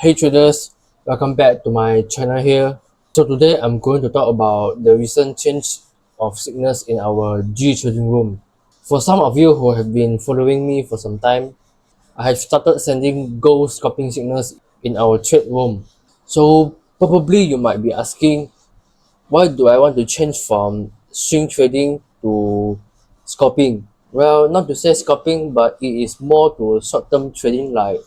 Hey traders, welcome back to my channel here. So today I'm going to talk about the recent change of signals in our G trading room. For some of you who have been following me for some time, I have started sending gold scalping signals in our trade room. So probably you might be asking, why do I want to change from swing trading to scalping? Well, not to say scalping, but it is more to short-term trading like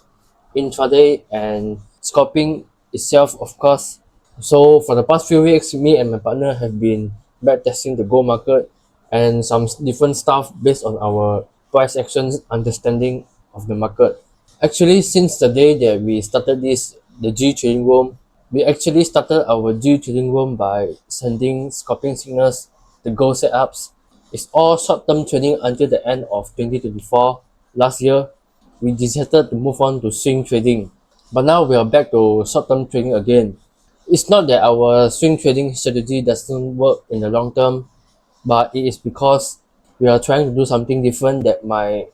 intraday and scalping itself, of course. So for the past few weeks, me and my partner have been backtesting the gold market and some different stuff based on our price actions understanding of the market. Actually, since the day that we started the G trading room, we actually started our G trading room by sending scalping signals, the gold setups. It's all short-term trading until the end of 2024. Last year, we decided to move on to swing trading. But now we are back to short-term trading again. It's not that our swing trading strategy doesn't work in the long term, but it is because we are trying to do something different that might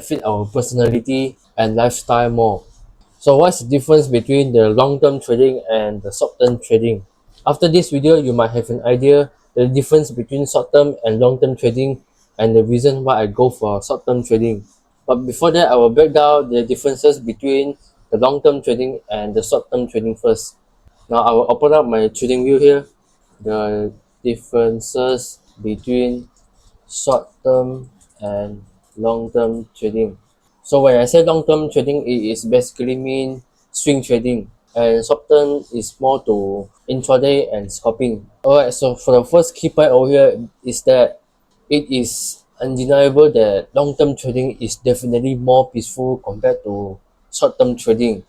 fit our personality and lifestyle more. So what's the difference between the long-term trading and the short-term trading? After this video, you might have an idea the difference between short-term and long-term trading and the reason why I go for short-term trading. But before that, I will break down the differences between the long-term trading and the short-term trading first. Now I will open up my trading view here. The differences between short-term and long-term trading. So when I say long-term trading, it is basically mean swing trading, and short-term is more to intraday and scalping. Alright, so for the first key point over here is that it is undeniable that long-term trading is definitely more peaceful compared to short-term trading.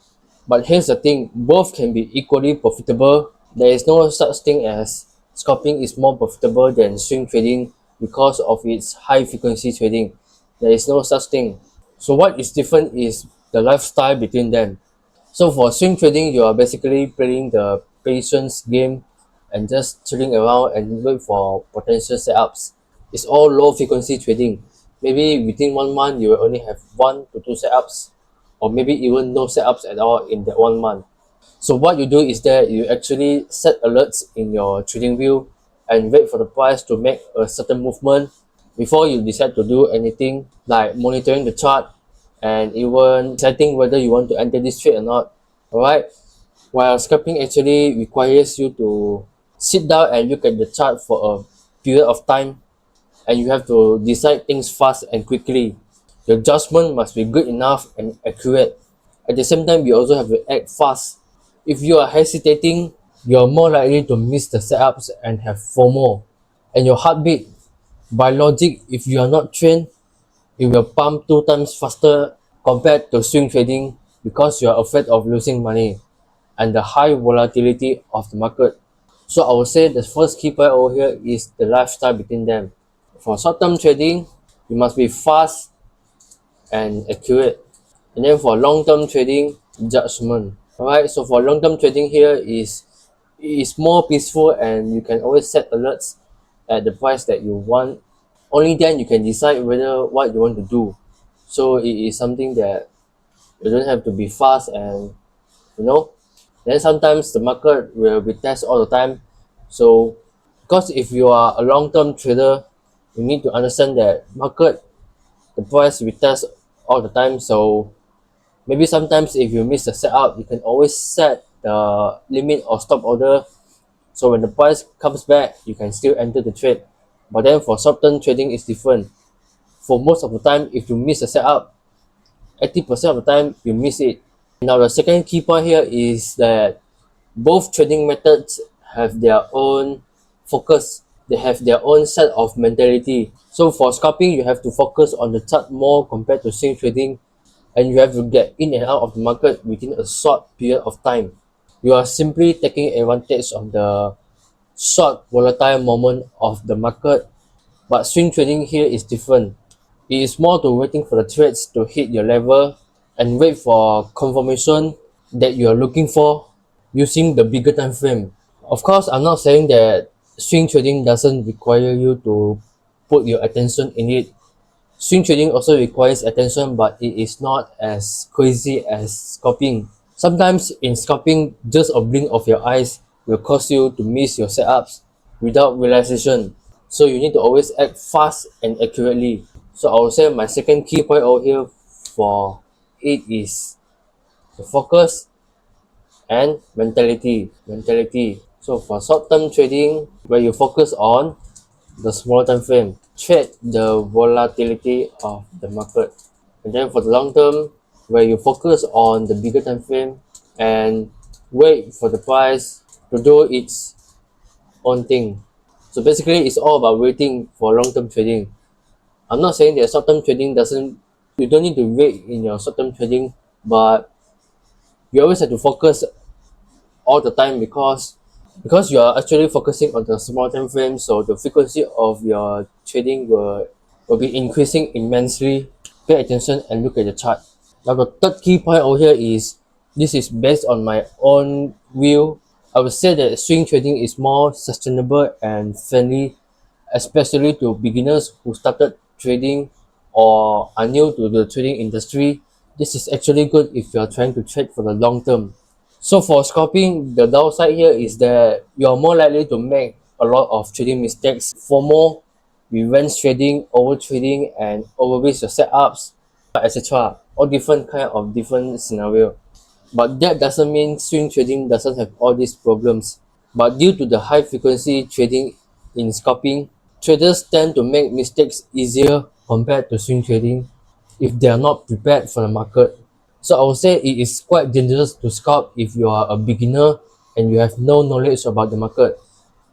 But here's the thing, both can be equally profitable. There is no such thing as scalping is more profitable than swing trading because of its high frequency trading. There is no such thing. So what is different is the lifestyle between them. So for swing trading, you are basically playing the patience game and just chilling around and wait for potential setups. It's all low frequency trading. Maybe within 1 month, you will only have 1 to 2 setups, or maybe even no setups at all in that 1 month. So what you do is that you actually set alerts in your trading view and wait for the price to make a certain movement before you decide to do anything like monitoring the chart and even deciding whether you want to enter this trade or not. Alright? While scalping actually requires you to sit down and look at the chart for a period of time, and you have to decide things fast and quickly. Your judgment must be good enough and accurate. At the same time, you also have to act fast. If you are hesitating, you're more likely to miss the setups and have FOMO. And your heartbeat, by logic, if you are not trained, it will pump 2 times faster compared to swing trading because you are afraid of losing money and the high volatility of the market. So I would say the first key point over here is the lifestyle between them. For short-term trading, you must be fast and accurate. And then for long-term trading, judgment. Alright, so for long-term trading here is more peaceful and you can always set alerts at the price that you want. Only then you can decide whether what you want to do. So it is something that you don't have to be fast and you know. Then sometimes the market will be test all the time. So because if you are a long-term trader, you need to understand that market the price will test all the time. So maybe sometimes if you miss the setup, you can always set the limit or stop order. So when the price comes back, you can still enter the trade. But then for short-term trading, it's different. For most of the time, if you miss the setup, 80% of the time you miss it. Now the second key point here is that both trading methods have their own focus. They have their own set of mentality. So for scalping, you have to focus on the chart more compared to swing trading, and you have to get in and out of the market within a short period of time. You are simply taking advantage of the short volatile moment of the market, but swing trading here is different. It is more to waiting for the trades to hit your level and wait for confirmation that you are looking for using the bigger time frame. Of course, I'm not saying that swing trading doesn't require you to put your attention in it. Swing trading also requires attention, but it is not as crazy as scalping. Sometimes in scalping, just a blink of your eyes will cause you to miss your setups without realization. So you need to always act fast and accurately. So I would say my second key point over here for it is the focus and mentality. So for short-term trading, where you focus on the small time frame, trade the volatility of the market. And then for the long term, where you focus on the bigger time frame and wait for the price to do its own thing. So basically, it's all about waiting for long-term trading. I'm not saying that short-term trading doesn't, you don't need to wait in your short-term trading, but you always have to focus all the time because you are actually focusing on the small time frame, so the frequency of your trading will be increasing immensely. Pay attention and look at the chart. Now the third key point over here is, this is based on my own view. I would say that swing trading is more sustainable and friendly, especially to beginners who started trading or are new to the trading industry. This is actually good if you are trying to trade for the long term. So for scalping, the downside here is that you're more likely to make a lot of trading mistakes. For more, revenge trading, over trading, and overrisk your setups, etc. All different kind of different scenario. But that doesn't mean swing trading doesn't have all these problems. But due to the high frequency trading in scalping, traders tend to make mistakes easier compared to swing trading if they are not prepared for the market. So I would say it is quite dangerous to scalp if you are a beginner and you have no knowledge about the market.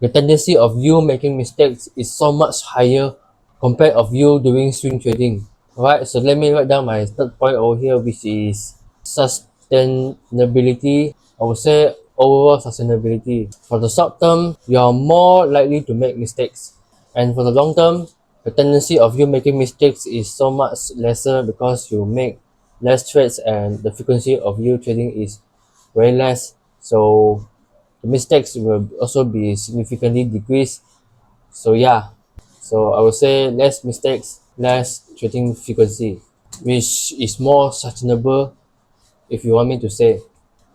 The tendency of you making mistakes is so much higher compared of you doing swing trading. Alright, so let me write down my third point over here, which is sustainability. I would say overall sustainability. For the short term, you are more likely to make mistakes. And for the long term, the tendency of you making mistakes is so much lesser because you make less trades and the frequency of you trading is very less. So the mistakes will also be significantly decreased. So yeah, so I would say less mistakes, less trading frequency, which is more sustainable if you want me to say.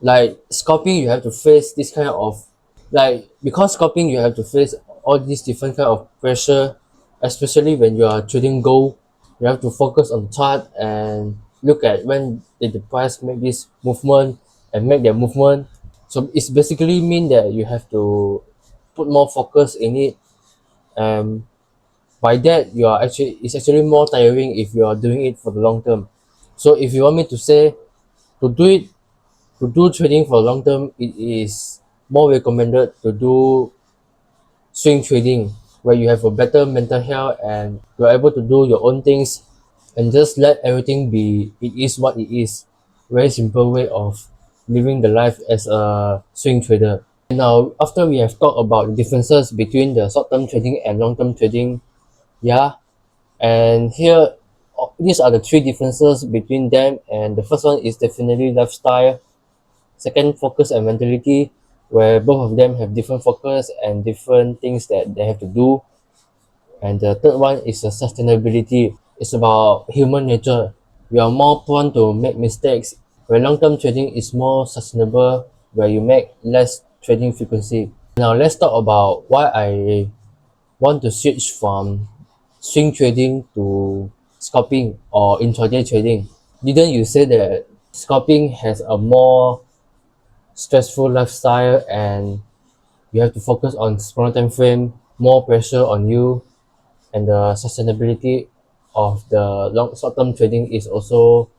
Like scalping, you have to face this kind of, like, because scalping you have to face all these different kind of pressure, especially when you are trading gold. You have to focus on chart and look at when did the price make this movement and make that movement. So it's basically mean that you have to put more focus in it. By that you are actually, it's actually more tiring if you are doing it for the long term. So if you want me to say, to do it, to do trading for long term, it is more recommended to do swing trading, where you have a better mental health and you're able to do your own things and just let everything be, it is what it is. Very simple way of living the life as a swing trader. Now after we have talked about the differences between the short-term trading and long-term trading, yeah, and here these are the three differences between them, and the first one is definitely lifestyle. Second, focus and mentality, where both of them have different focus and different things that they have to do. And the third one is the sustainability. It's about human nature. We are more prone to make mistakes, where long-term trading is more sustainable, where you make less trading frequency. Now let's talk about why I want to switch from swing trading to scalping or intraday trading. Didn't you say that scalping has a more stressful lifestyle and you have to focus on smaller time frame, more pressure on you, and the sustainability of the long short-term trading is also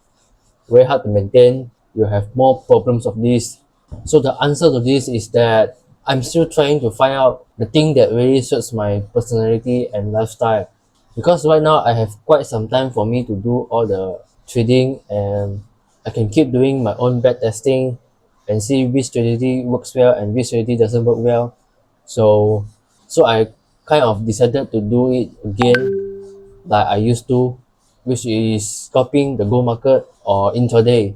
very hard to maintain. You have more problems of this. So the answer to this is that I'm still trying to find out the thing that really suits my personality and lifestyle. Because right now I have quite some time for me to do all the trading, and I can keep doing my own back testing and see which strategy works well and which strategy doesn't work well. So I kind of decided to do it again like I used to, which is scalping the gold market or intraday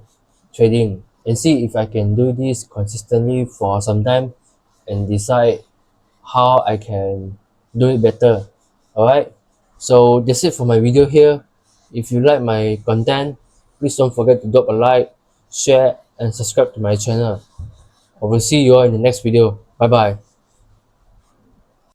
trading, and see if I can do this consistently for some time and decide how I can do it better. Alright, so that's it for my video here. If you like my content, please don't forget to drop a like, share, and subscribe to my channel. I will see you all in the next video. Bye bye.